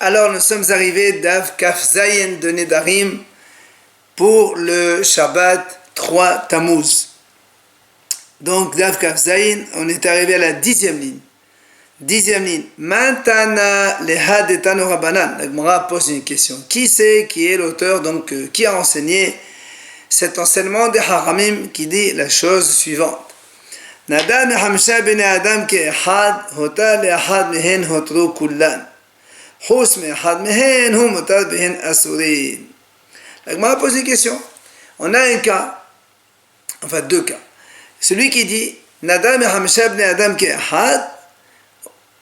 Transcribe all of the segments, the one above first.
Alors nous sommes arrivés d'Av Kaf Zayin de Nedarim pour le Shabbat 3 Tammuz. Donc d'Av Kaf Zayin, on est arrivé à la 10e ligne. 10e ligne. Mantana leha de Tano Rabbanan. La Gemara pose une question. Qui c'est qui est l'auteur, donc qui a enseigné cet enseignement des Haramim qui dit la chose suivante. Nada mehamsha bene Adam ke ehad, hota le ahad mehen hotru kullan. Hus me ahad mehen hu motar behen asurin. La Gemara pose une question. On a un cas, enfin deux cas. Celui qui dit Nada mehamsha bene Adam ke ehad,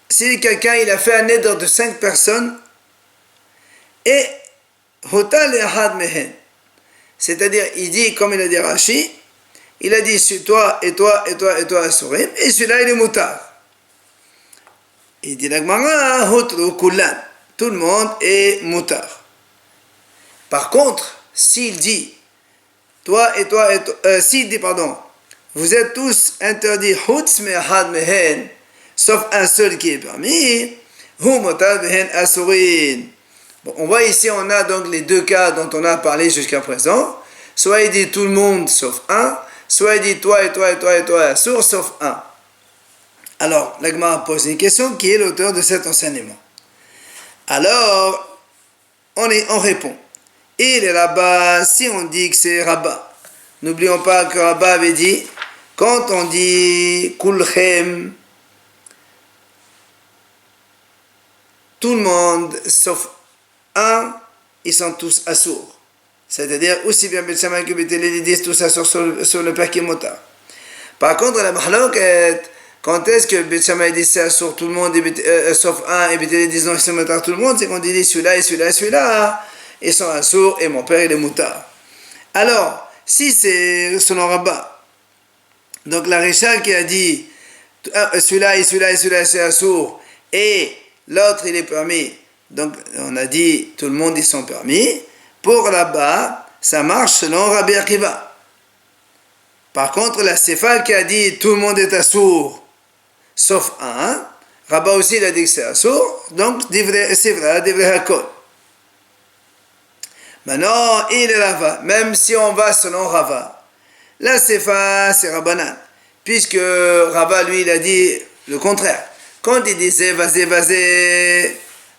si quelqu'un il a fait un éder de 5 personnes et hota le ahad mehen. C'est-à-dire, il dit, comme il a dit Rashi, il a dit toi et toi et toi et toi Asurim, et celui-là il est moutard. Il dit la Gemara, hotru kullan, tout le monde est moutard. Par contre, s'il dit toi et toi et toi, s'il dit pardon, vous êtes tous interdits, hutz me'ahad mehen, sauf un seul qui est permis, hu motar behen asurin. Bon, on voit ici, on a donc les deux cas dont on a parlé jusqu'à présent. Soit il dit tout le monde sauf un, soit il dit toi et toi et toi et toi, assour sauf un. Alors, la Gemara pose une question, qui est l'auteur de cet enseignement? Alors, on répond. Il est Rabba, si on dit que c'est Rabba. N'oublions pas que Rabba avait dit, quand on dit Kulchem, tout le monde sauf un, ils sont tous assourds. C'est-à-dire, aussi bien Beth Shammai que Beth Hillel disent tous assourds sur le père qui est motard. Par contre, la mahloket, quand est-ce que Beth Shammai dit c'est assourd tout le monde, sauf un, et Beth Hillel dit non, c'est motard tout le monde, c'est quand il dit celui-là et celui-là et celui-là, ils sont assourds et mon père il est motard. Alors, si c'est selon Rabba, donc la Récha qui a dit celui-là et celui-là et celui-là c'est assourd, et l'autre il est permis, donc on a dit tout le monde ils sont permis. Pour là-bas, ça marche selon Rabbi Akiva. Par contre, la Sefal qui a dit tout le monde est assourd, sauf un, Rabba aussi il a dit que c'est assourd, donc c'est vrai, divrei hakol. Maintenant, il est Rava, même si on va selon Rava, la Sefal c'est Rabbanan, puisque Rava lui il a dit le contraire. Quand il disait vas-y,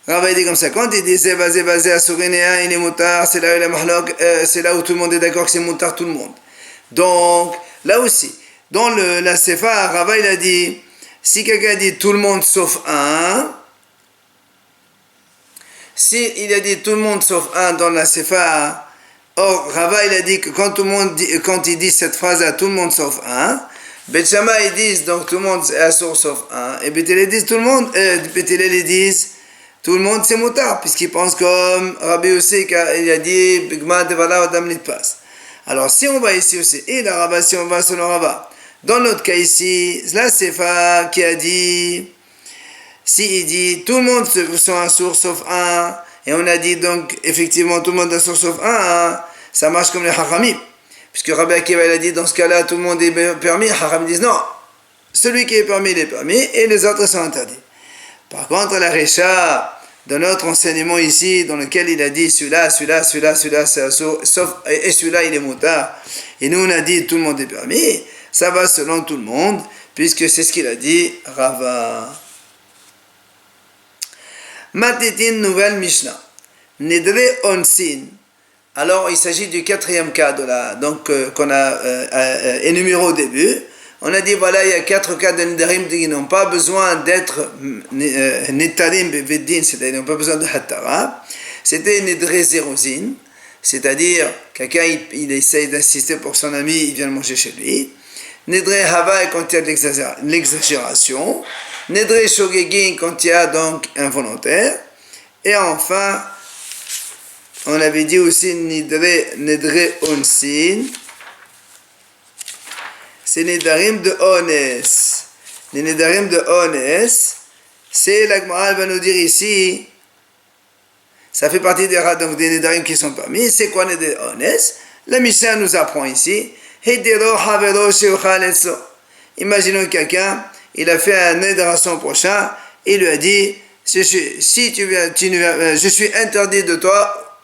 Rabba dit comme ça, quand il disait vas-y, Asurinéa, il est moutard, c'est là où il est mahlok, c'est là où tout le monde est d'accord que c'est moutard tout le monde. Donc, là aussi, dans la Sefa, Rabba il a dit, si quelqu'un dit tout le monde sauf un, si il a dit tout le monde sauf un dans la Sefa, or Rabba il a dit que quand il dit cette phrase à tout le monde sauf un, Beth Shammai ils disent donc tout le monde est assourd sauf un, et Beth Hillel disent tout le monde, Beth Hillel ils disent tout le monde c'est moutard, puisqu'ils pensent comme Rabbi aussi, il a dit Bigma Devala Adam Litpas. Alors si on va ici aussi, et la Rabba, si on va selon Rabba, dans notre cas ici, la Sefa qui a dit, si il dit tout le monde sont assourds sauf un, et on a dit donc effectivement tout le monde est assourd sauf un, ça marche comme les Haramim. Puisque Rabbi Akiva il a dit dans ce cas-là tout le monde est permis, Haram disent non, celui qui est permis il est permis et les autres sont interdits. Par contre la Récha, dans notre enseignement ici, dans lequel il a dit celui-là c'est assourd, sauf et celui-là il est moutard, et nous on a dit tout le monde est permis, ça va selon tout le monde, puisque c'est ce qu'il a dit Rava. Matitin nouvelle Mishnah. Nedre onsin. Alors, il s'agit du 4e cas qu'on a énuméré au début. On a dit, voilà, il y a 4 cas de Nedarim qui n'ont pas besoin d'être Netarim Beveddin, c'est-à-dire ils n'ont pas besoin de Hattara. C'était Nedre Zerozin, c'est-à-dire quelqu'un il essaye d'insister pour son ami, il vient le manger chez lui. Nedre Hava quand il y a de l'exagération. Nedre Shogegin quand il y a donc involontaire. Et enfin, on avait dit aussi Nedre Onsin, c'est Nedarim de Ones. Les Nedarim de Ones, c'est la Gemara va nous dire ici, ça fait partie des Nedarim qui sont permis. C'est quoi Nedre Ones? La Mishnah nous apprend ici, Hedero Havero Sheuchal Etzo. Imaginons quelqu'un, il a fait un neder à son prochain, il lui a dit si tu viens, je suis interdit de toi,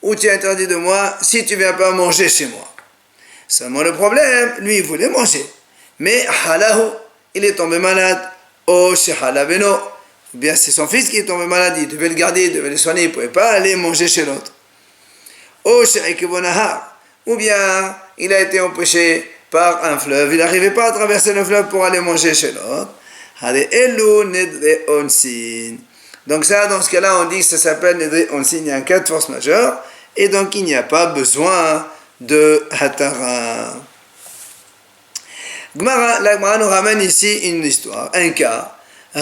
ou tu es interdit de moi, si tu viens pas manger chez moi. Seulement le problème, lui il voulait manger. Mais halahu, il est tombé malade. Oh, halabeno. Ou bien c'est son fils qui est tombé malade, il devait le garder, il devait le soigner, il ne pouvait pas aller manger chez l'autre. Oh, ou bien il a été empêché par un fleuve, il n'arrivait pas à traverser le fleuve pour aller manger chez l'autre. Donc ça, dans ce cas-là, on dit que ça s'appelle Nedre Onsin, il y a un cas de force majeure, et donc il n'y a pas besoin de Hatara. La Gemara nous ramène ici une histoire, un cas. Il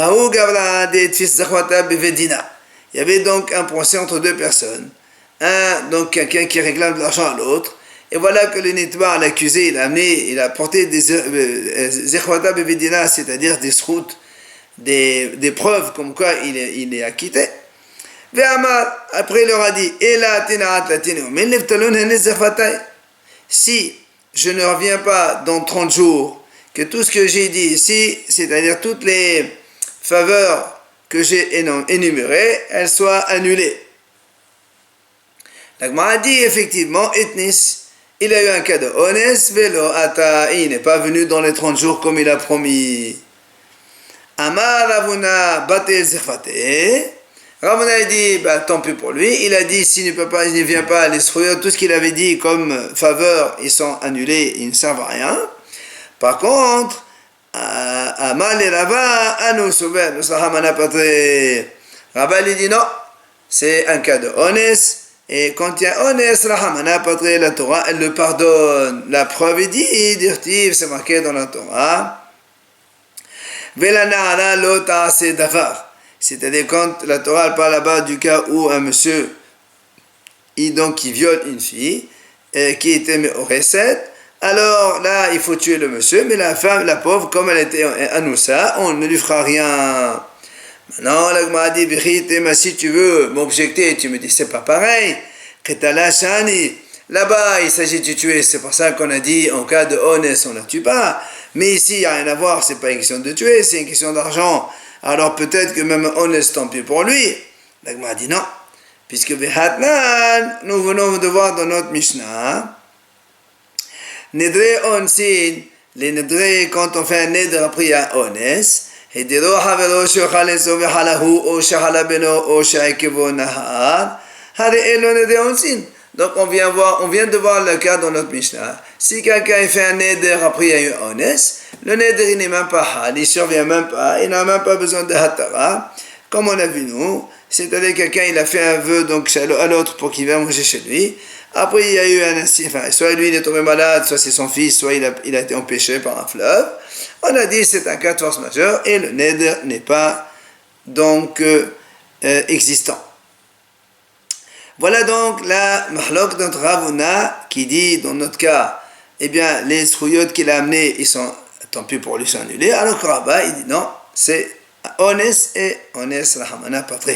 y avait donc un procès entre deux personnes. Donc quelqu'un qui réclame de l'argent à l'autre. Et voilà que le Nitbar, l'accusé, il a porté des Zechwata Bevedina, c'est-à-dire des sroutes, des preuves comme quoi il est acquitté. Après il leur a dit, si je ne reviens pas dans 30 jours, que tout ce que j'ai dit ici, c'est-à-dire toutes les faveurs que j'ai énumérées, elles soient annulées. La Gemara dit effectivement, Etnis, il a eu un cas de Ones, Velo Ata, il n'est pas venu dans les 30 jours comme il a promis. Amar Ravuna Batel Zerfate. Ravuna a dit, tant pis pour lui. Il a dit, s'il ne vient pas, les fruits, tout ce qu'il avait dit comme faveur, ils sont annulés, ils ne servent à rien. Par contre, Amal et Rava, Anu Souber, nous Sahamana Patre. Rava lui dit non, c'est un cas de Ones. Et quand il y a Ones, Rahamana Patre, la Torah, elle le pardonne. La preuve est dit, dirtiv, c'est marqué dans la Torah. Velanara lota c'est davar. C'est-à-dire quand la Torah parle là-bas du cas où un monsieur qui viole une fille qui était au recette, alors là il faut tuer le monsieur, mais la femme, la pauvre, comme elle était anoussa, on ne lui fera rien. Maintenant la Gemara dit si tu veux m'objecter, tu me dis c'est pas pareil. Là-bas il s'agit de tuer, c'est pour ça qu'on a dit en cas de honnête on ne la tue pas. Mais ici il n'y a rien à voir, c'est pas une question de tuer, c'est une question d'argent. Alors peut-être que même honnête tant pis pour lui. La Gemara dit non, puisque Behatnan, nous venons de voir dans notre Mishnah, Nedre Onsin, les Nedre, quand on fait un Nedre après à Ones, Hedero Havero Shochaleso Vehalahu O Shahalabeno O Shaikevo Nahar, Hare Elo Nedre Onsin. Donc on vient de voir le cas dans notre Mishnah. Si quelqu'un fait un neder après à une Ones, le neder il n'est même pas hal, il ne survient même pas, il n'a même pas besoin de hatara, comme on a vu nous. C'est-à-dire quelqu'un il a fait un vœu donc à l'autre pour qu'il vienne manger chez lui. Après il y a eu un incident, soit lui il est tombé malade, soit c'est son fils, soit il a été empêché par un fleuve. On a dit c'est un cas de force majeure et le neder n'est pas donc existant. Voilà donc la mahlok d'entre Ravuna qui dit dans notre cas, eh bien les srouyot qu'il a amenés, ils sont, tant pis pour lui, sont annulés. Alors que Rabba, il dit non, c'est Ones et Ones Rahamana Patre.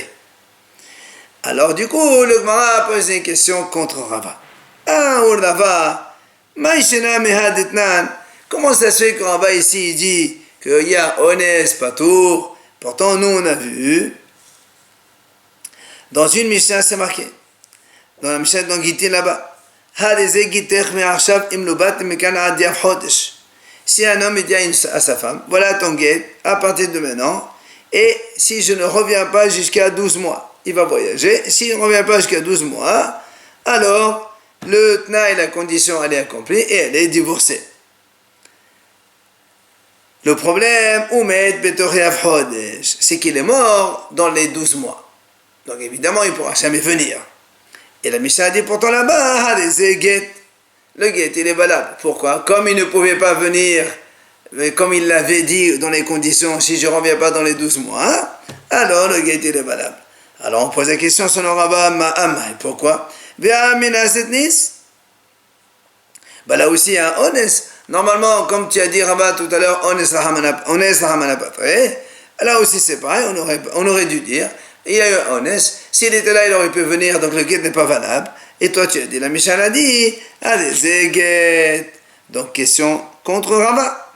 Alors du coup, le Gemara a posé une question contre Rabba. Ah, ou Rabba, Maïshena Mehadetnan, comment ça se fait que Rabba ici il dit qu'il y a Ones Patour, pourtant nous on a vu, dans une Mishnah c'est marqué. Dans la Mishnah dans Gitin là-bas. Si un homme dit à sa femme, voilà ton guet à partir de maintenant, et si je ne reviens pas jusqu'à 12 mois, il va voyager. S'il ne revient pas jusqu'à 12 mois, alors le tna et la condition elle est accomplie et elle est divorcée. Le problème, c'est qu'il est mort dans les 12 mois. Donc évidemment, il ne pourra jamais venir. Et la Mishnah dit pourtant là-bas, le guet il est valable. Pourquoi? Comme il ne pouvait pas venir, comme il l'avait dit dans les conditions, si je ne reviens pas dans les 12 mois, alors le guet il est valable. Alors on pose la question sur le Rabba, Ma'amai, pourquoi? Là aussi, un honest. Normalement, comme tu as dit Rabba tout à l'heure, honest Rahamana Patre, là aussi c'est pareil, on aurait dû dire, il y a eu un honest. S'il était là, il aurait pu venir, donc le guet n'est pas valable. Et toi, tu as dit, la Mishnah a dit, allez, c'est guet. Donc, question contre Rava.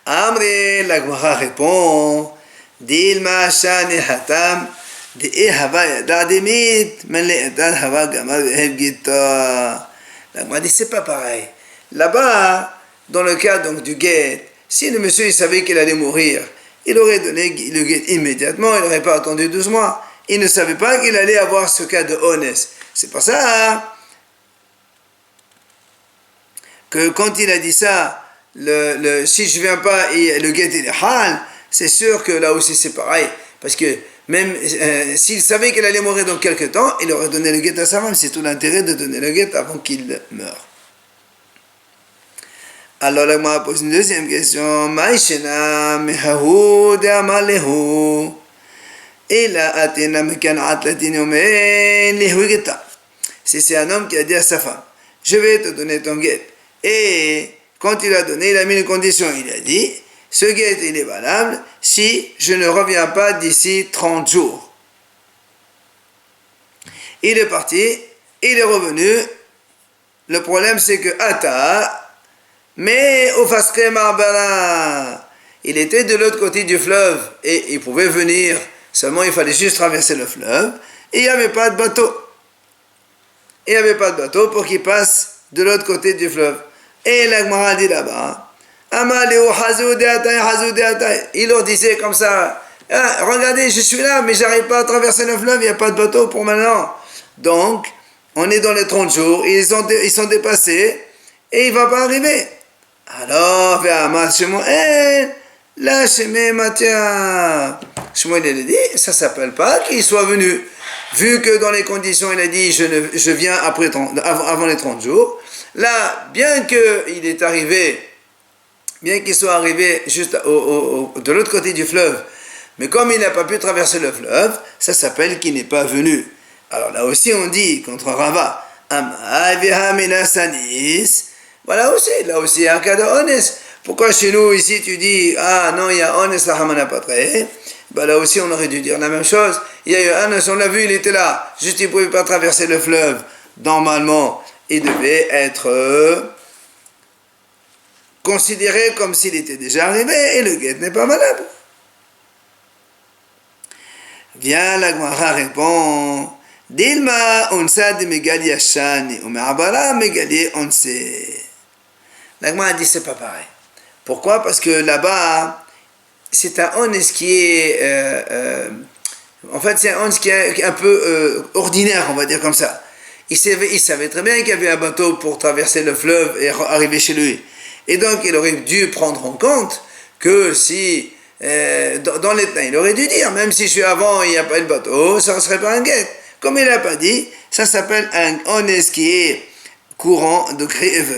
Amré, la Gemara répond, Dilma shani hatam, de hava yadadimit, men le etan hava gamal hevgita. La dit c'est pas pareil. Là-bas, dans le cas donc du guet, si le monsieur il savait qu'il allait mourir, il aurait donné le guet immédiatement, il n'aurait pas attendu 12 mois. Il ne savait pas qu'il allait avoir ce cas de honnête. C'est pour ça que quand il a dit ça, si je ne viens pas et le guet est hal, c'est sûr que là aussi c'est pareil. Parce que même s'il savait qu'il allait mourir dans quelques temps, il aurait donné le guet à sa femme. C'est tout l'intérêt de donner le guet avant qu'il meure. Alors là, moi, pose une deuxième question. Maïshena mehahu de amalehu. Et là, atena mekanat latinomen lihwigeta. Si c'est un homme qui a dit à sa femme, je vais te donner ton guet. Et quand il a donné, il a mis une condition. Il a dit, ce guet, il est valable si je ne reviens pas d'ici 30 jours. Il est parti, il est revenu. Le problème, c'est que Ata, mais au Fasque Marbala, il était de l'autre côté du fleuve et il pouvait venir. Seulement, il fallait juste traverser le fleuve et il n'y avait pas de bateau. Il n'y avait pas de bateau pour qu'il passe de l'autre côté du fleuve. Et la Gemara dit là-bas, il leur disait comme ça, ah, regardez, je suis là, mais j'arrive pas à traverser le fleuve, il n'y a pas de bateau pour maintenant. Donc, on est dans les 30 jours, ils sont dépassés, et il ne va pas arriver. Alors, là, Shmuel, il a dit, ça ne s'appelle pas qu'il soit venu. Vu que dans les conditions, il a dit, je viens avant les 30 jours, là, bien qu'il soit arrivé juste de l'autre côté du fleuve, mais comme il n'a pas pu traverser le fleuve, ça s'appelle qu'il n'est pas venu. Alors là aussi, on dit, contre Rava, voilà aussi, là aussi, il y a un cas de honnête. Pourquoi chez nous, ici, tu dis, ah non, il y a honnête, la Hamana Patre. Bah là aussi, on aurait dû dire la même chose. Il y a eu Anas, on l'a vu, il était là. Juste, il ne pouvait pas traverser le fleuve. Normalement, il devait être considéré comme s'il était déjà arrivé et le guet n'est pas valable. Viens, la Gemara répond, Dilma onsa de megali yashani ou me'abara megali onse. La Gemara dit c'est pas pareil. Pourquoi? Parce que là-bas, c'est un honest qui est en fait c'est un honest qui est un peu ordinaire, on va dire comme ça. Il savait très bien qu'il y avait un bateau pour traverser le fleuve et arriver chez lui. Et donc il aurait dû prendre en compte que si dans les temps, il aurait dû dire, même si je suis avant, il n'y a pas de bateau, ça ne serait pas un guet. Comme il n'a pas dit, ça s'appelle un honest qui est courant,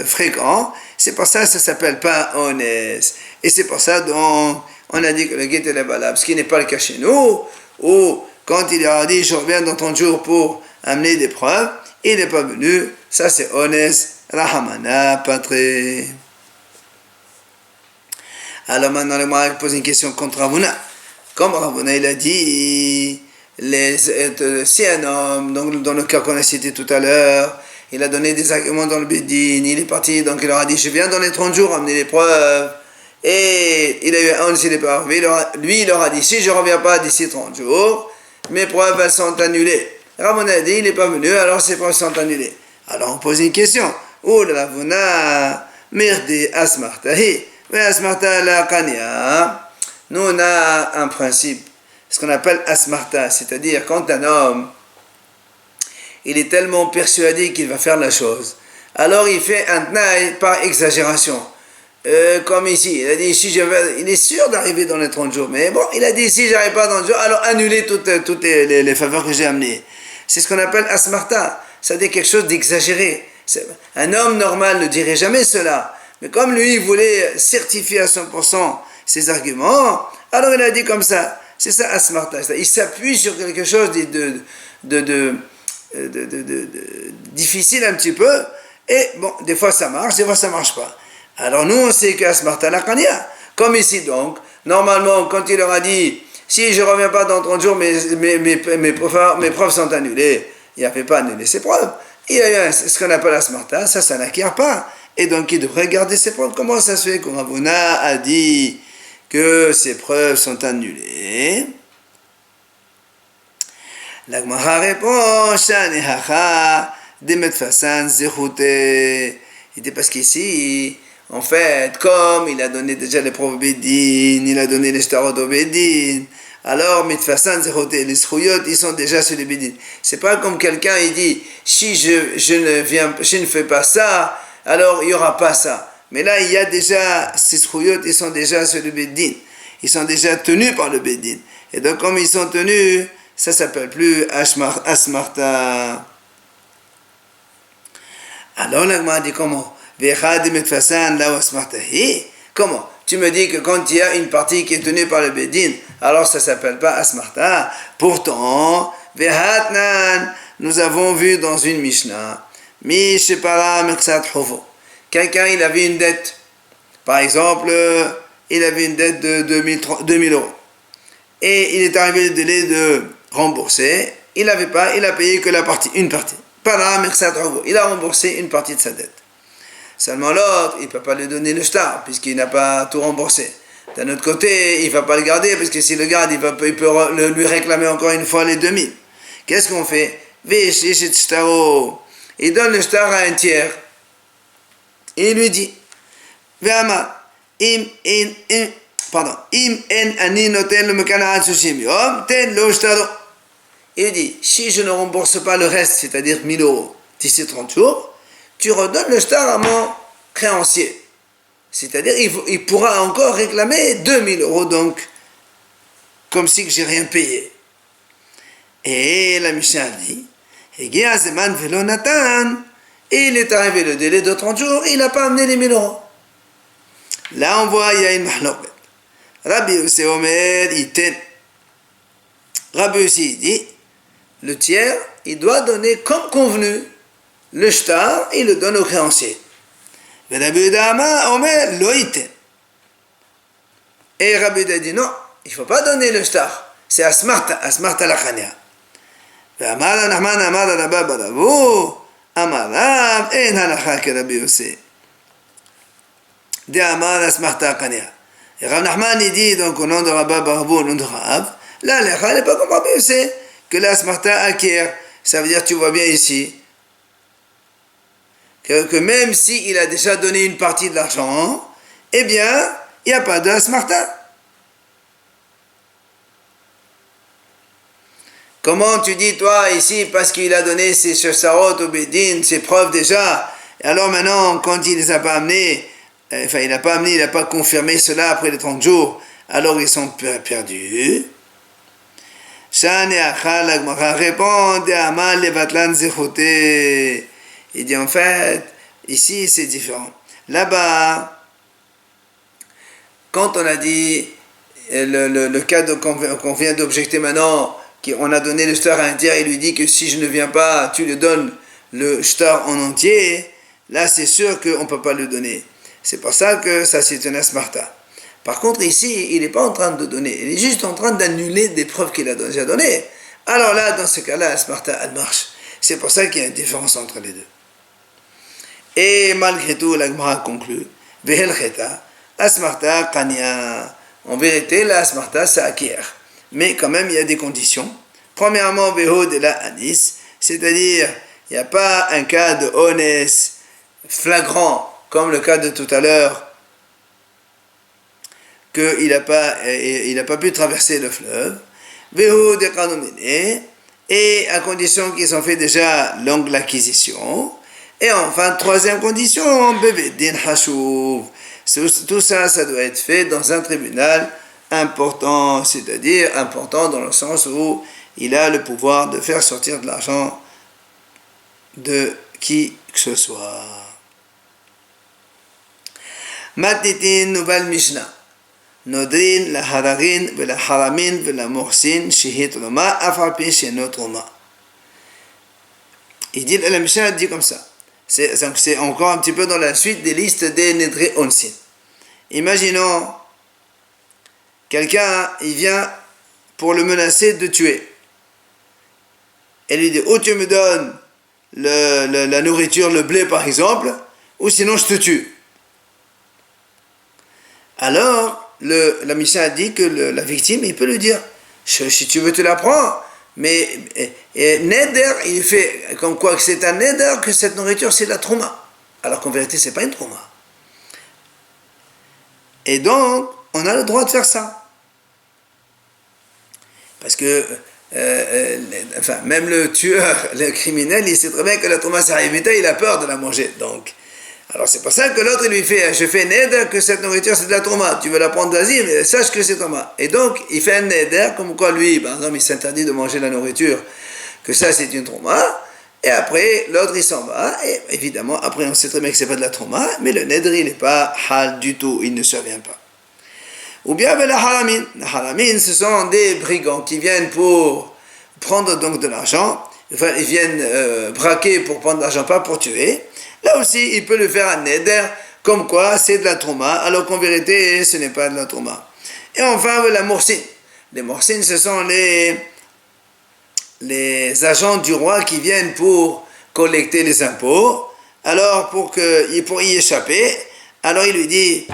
fréquent. C'est pour ça que ça ne s'appelle pas honest. Et c'est pour ça donc on a dit que le guet est valable, ce qui n'est pas le cas chez nous, ou quand il a dit je reviens dans 30 jours pour amener des preuves, il n'est pas venu, ça c'est honnête, Rahamana, Patre. Alors maintenant, le Marak pose une question contre Ravuna. Comme Ravuna, il a dit, si un homme, donc dans le cas qu'on a cité tout à l'heure, il a donné des arguments dans le Bédine, il est parti, donc il leur a dit, je viens dans les 30 jours amener les preuves, et il a eu un, s'il n'est pas arrivé, lui, il leur a dit, si je ne reviens pas d'ici 30 jours, mes preuves, elles sont annulées. Ravuna a dit, il n'est pas venu, alors ses preuves sont annulées. Alors on pose une question. Oh, Ravuna, merde, asmartahi. Nous on a un principe, ce qu'on appelle asmarta, c'est-à-dire quand un homme il est tellement persuadé qu'il va faire la chose, alors il fait un tnaï par exagération. Comme ici, il a dit il est sûr d'arriver dans les 30 jours, mais bon, il a dit si j'arrive pas dans le jour, alors annuler toutes les faveurs que j'ai amenées. C'est ce qu'on appelle asmarta, c'est-à-dire quelque chose d'exagéré. Un homme normal ne dirait jamais cela. Mais comme lui, il voulait certifier à 100% ses arguments, alors il a dit comme ça. C'est ça, asmarta. Il s'appuie sur quelque chose de difficile un petit peu. Et bon, des fois ça marche, des fois ça marche pas. Alors nous, on sait que asmarta la kania. Comme ici donc, normalement, quand il leur a dit, si je ne reviens pas dans 30 jours, mes preuves sont annulées, il n'avait pas annulé ses preuves. Il y a eu ce qu'on appelle asmarta, ça n'acquiert pas. Et donc, il devrait garder ses preuves. Comment ça se fait que Ravuna a dit que ces preuves sont annulées. La Gemara répond, Shani hacha demet fasan zechute. Il dit parce qu'ici, en fait, comme il a donné déjà les preuves Bédine, il a donné les shtarot au Bédine, alors mitfasan zechute, les schuyot, ils sont déjà sur les Bédine. C'est pas comme quelqu'un, il dit, si je ne fais pas ça, alors il n'y aura pas ça. Mais là, il y a déjà, ces schuyot, ils sont déjà sur le Bédine. Ils sont déjà tenus par le Bédine. Et donc, comme ils sont tenus, ça s'appelle plus asmarta. Alors, l'agma dit comment? Comment? Tu me dis que quand il y a une partie qui est tenue par le Bédine, alors ça s'appelle pas asmarta. Pourtant, nous avons vu dans une Mishnah, quelqu'un, il avait une dette. Par exemple, il avait une dette de 2000 euros. Et il est arrivé le délai de rembourser. Il a payé que une partie. Il a remboursé une partie de sa dette. Seulement l'autre, il ne peut pas lui donner le shtar, puisqu'il n'a pas tout remboursé. D'un autre côté, il ne va pas le garder, parce que s'il le garde, il peut lui réclamer encore une fois les 2000. Qu'est-ce qu'on fait? Il donne le shtar à un tiers. Et il lui dit, im en ani noten le mekana sushim yom ten lo shtaro. Il dit, si je ne rembourse pas le reste, c'est-à-dire 1000 euros, d'ici 30 jours, tu redonnes le shtar à mon créancier. C'est-à-dire, il pourra encore réclamer 2000 euros, donc, comme si que j'ai rien payé. Et la Mishnah dit, il est arrivé le délai de 30 jours, il n'a pas amené les 1000 euros. Là, on voit, il y a une mahlokbet. Rabbi Yossi Omer, iten. Rabbi Yossi dit, le tiers, il doit donner comme convenu le shtar, il le donne au créancier. Rabbi Yehuda Omer, lo iten. Et Rabbi Yehuda dit, non, il ne faut pas donner le shtar. C'est asmarta la chania. Amar Nachman amar Rabba baravu, amar Rab, en halacha ke Rabbi Yossi. De amar asmarta la chania. Et Rav Nachman, il dit, donc, au nom de Rabba Baravu, au nom de Rav, là, l'Echa n'est pas comme Rabbi Yossi, que la Smarta acquiert. Ça veut dire, tu vois bien ici, que même s'il a déjà donné une partie de l'argent, eh bien, il n'y a pas de Smarta. Comment tu dis, toi, ici, parce qu'il a donné ses shesarot au Bédine, ses preuves déjà, et alors maintenant, quand il ne les a pas amenés, il n'a pas confirmé cela après les 30 jours, alors ils sont perdus. Il dit en fait, ici c'est différent. Là-bas, quand on a dit le cas qu'on vient d'objecter maintenant, qu'on a donné le shtar à un tiers, il lui dit que si je ne viens pas, tu lui donnes le shtar en entier, là c'est sûr qu'on ne peut pas le donner. C'est pour ça que ça c'est un asmarta. Par contre ici, il n'est pas en train de donner, il est juste en train d'annuler des preuves qu'il a déjà données. Alors là, dans ce cas-là, asmarta, elle marche. C'est pour ça qu'il y a une différence entre les deux. Et malgré tout, la Gemara conclut, Vehel cheta, asmarta kanya. En vérité, la asmarta, ça acquiert. Mais quand même, il y a des conditions. Premièrement, veho de la anis, c'est-à-dire, il n'y a pas un cas de honest flagrant, comme le cas de tout à l'heure, qu'il n'a pas pu traverser le fleuve, et à condition qu'ils ont fait déjà longue l'acquisition, et enfin, troisième condition, bevedin hashuv. Tout ça, ça doit être fait dans un tribunal important, c'est-à-dire important dans le sens où il a le pouvoir de faire sortir de l'argent de qui que ce soit. Matitin nouvelle Mishnah. Nodrin la hararin ve la haramin ve la morsin shihit roma afapi shenot roma. Il dit, la Mishnah dit comme ça. C'est encore un petit peu dans la suite des listes des Nedré Onsin. Imaginons, quelqu'un, il vient pour le menacer de tuer. Elle lui dit, ou tu me donnes la nourriture, le blé par exemple, ou sinon je te tue. Alors, la Mishnah a dit que la victime, il peut lui dire, si tu veux, tu la prends. Mais neder, il fait comme quoi que c'est un neder, que cette nourriture, c'est de la trouma. Alors qu'en vérité, c'est pas une trouma. Et donc, on a le droit de faire ça. Parce que, même le tueur, le criminel, il sait très bien que la trouma c'est haïmita, il a peur de la manger. Donc, alors c'est pour ça que l'autre, il lui fait, je fais neder, que cette nourriture, c'est de la trouma. Tu veux la prendre, vas-y, mais sache que c'est trouma. Et donc, il fait un neder, comme quoi lui, par exemple, il s'interdit de manger la nourriture, que ça, c'est une trouma. Et après, l'autre, il s'en va. Et évidemment, après, on sait très bien que c'est pas de la trouma, mais le neder, il n'est pas hal du tout, il ne survient pas. Ou bien la haramin. La haramin, ce sont des brigands qui viennent pour prendre donc de l'argent. Enfin, ils viennent braquer pour prendre de l'argent, pas pour tuer. Là aussi, il peut le faire un neder, comme quoi c'est de la trouma, alors qu'en vérité, ce n'est pas de la trouma. Et enfin, la morsine. Les morsines, ce sont les agents du roi qui viennent pour collecter les impôts. Alors, pour y échapper, alors il lui dit,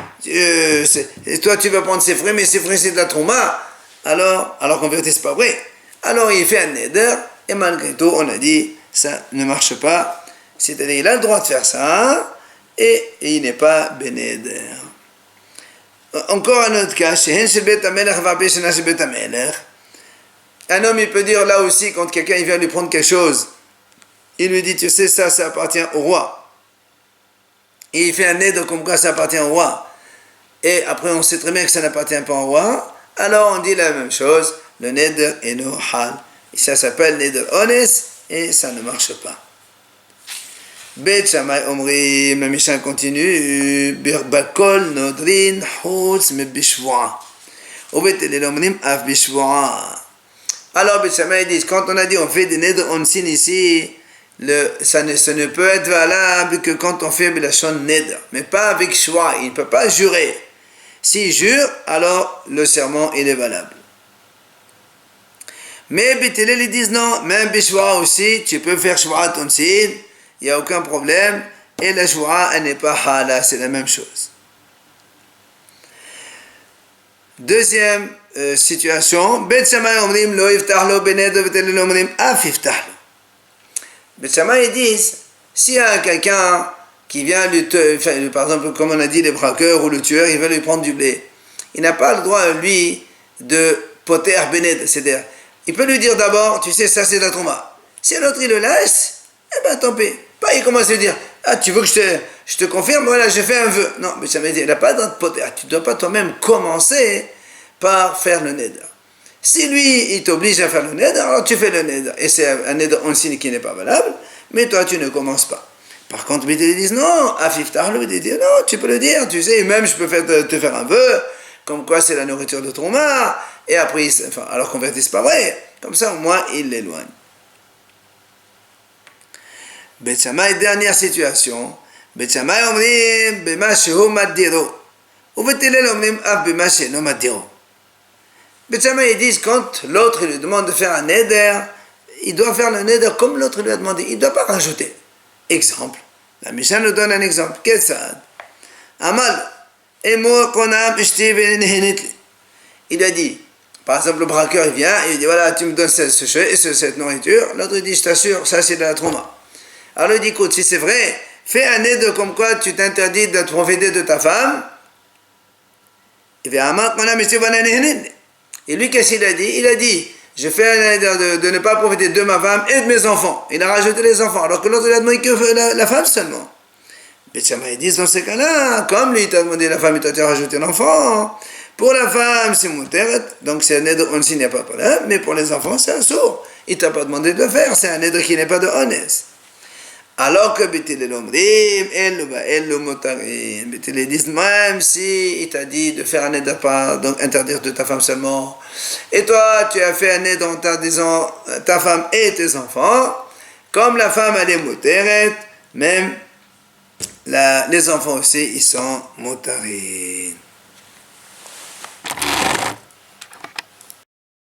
toi tu vas prendre ces frais, mais ces frais c'est de la trouma, alors qu'en vérité c'est pas vrai. Alors il fait un neder, et malgré tout on a dit, ça ne marche pas, c'est-à-dire il a le droit de faire ça, et il n'est pas beneder. Encore un autre cas, un homme il peut dire là aussi, quand quelqu'un il vient lui prendre quelque chose, il lui dit, tu sais ça appartient au roi. Et il fait un neder comme quoi ça appartient au roi. Et après, on sait très bien que ça n'appartient pas au roi. Alors, on dit la même chose. Le neder est no hal. Et ça s'appelle neder ones. Et ça ne marche pas. Bet Shammai Omrim, la Mishnah continue. Bakol nodrin chutz me bishvoa. Ou Bet Hillel Omrim af bishvoa. Alors, Bet Shammai dit, quand on a dit on fait des neder onsin ici, ça ne peut être valable que quand on fait la shon neder, mais pas avec shwa, il ne peut pas jurer. S'il jure, alors le serment il est valable. Mais Bet Hillel ils disent non, même bishwa aussi, tu peux faire shwa tonsin, il n'y a aucun problème, et la shwa elle n'est pas hala, c'est la même chose. Deuxième situation, Bet Shammai omrim lo yiftach lo beneder, Bet Hillel omrim af yiftach lo. Bet Shammai ils disent, s'il y a quelqu'un qui vient par exemple, comme on a dit, les braqueurs ou le tueur, il veut lui prendre du blé, il n'a pas le droit, lui, de poter bened, c'est-à-dire, il peut lui dire d'abord, tu sais, ça c'est de la trouma. Si l'autre il le laisse, eh ben tant pis. Pas il commence à lui dire, ah tu veux que je te confirme, voilà, j'ai fait un vœu. Non, mais ça veut dire, il n'a pas le droit de poter, tu ne dois pas toi-même commencer par faire le neder. Si lui, il t'oblige à faire le neder, alors tu fais le neder. Et c'est un neder en signe qui n'est pas valable, mais toi, tu ne commences pas. Par contre, ils disent non, afif tarlo, ils disent non, tu peux le dire, tu sais, même je peux te faire un vœu, comme quoi c'est la nourriture de trouma, et après, alors qu'en vérité, c'est pas vrai. Comme ça, au moins, il l'éloigne. Bet Shammai, dernière situation. Bet Shammai omrim bema shehu madiro. Ou Bet Hillel omrim af bema shehu madiro. Bet Shammai ils disent quand l'autre lui demande de faire un neder, il doit faire le neder comme l'autre lui a demandé, il ne doit pas rajouter. Exemple, la Mishnah nous donne un exemple. Ketsad Amal Emor konam ishti venehenitli. Il a dit, par exemple le braqueur il vient, il dit voilà tu me donnes cette nourriture, l'autre il dit je t'assure, ça c'est de la trouma. Alors il dit écoute, si c'est vrai, fais un neder comme quoi tu t'interdis de profiter de ta femme. Il dit Amal konam ishti venehenitli. Et lui, qu'est-ce qu'il a dit? Il a dit, je fais un neder de ne pas profiter de ma femme et de mes enfants. Il a rajouté les enfants, alors que l'autre, il a demandé que la femme seulement. Bet Shammai, ils disent, dans ces cas-là, comme lui, il t'a demandé la femme, il t'a rajouté l'enfant. Pour la femme, c'est muteret, donc c'est un neder onsi, il n'y a pas de problème, mais pour les enfants, c'est un sourd. Il t'a pas demandé de le faire, c'est un neder qui n'est pas de honnête. Alors que Bet Hillel omrim, el lo motarim. Bet Hillel disent, même si il t'a dit de faire un neder pas, donc interdire de ta femme seulement, et toi tu as fait un neder en interdisant ta femme et tes enfants, comme la femme elle est moteret, même les enfants aussi ils sont motarim.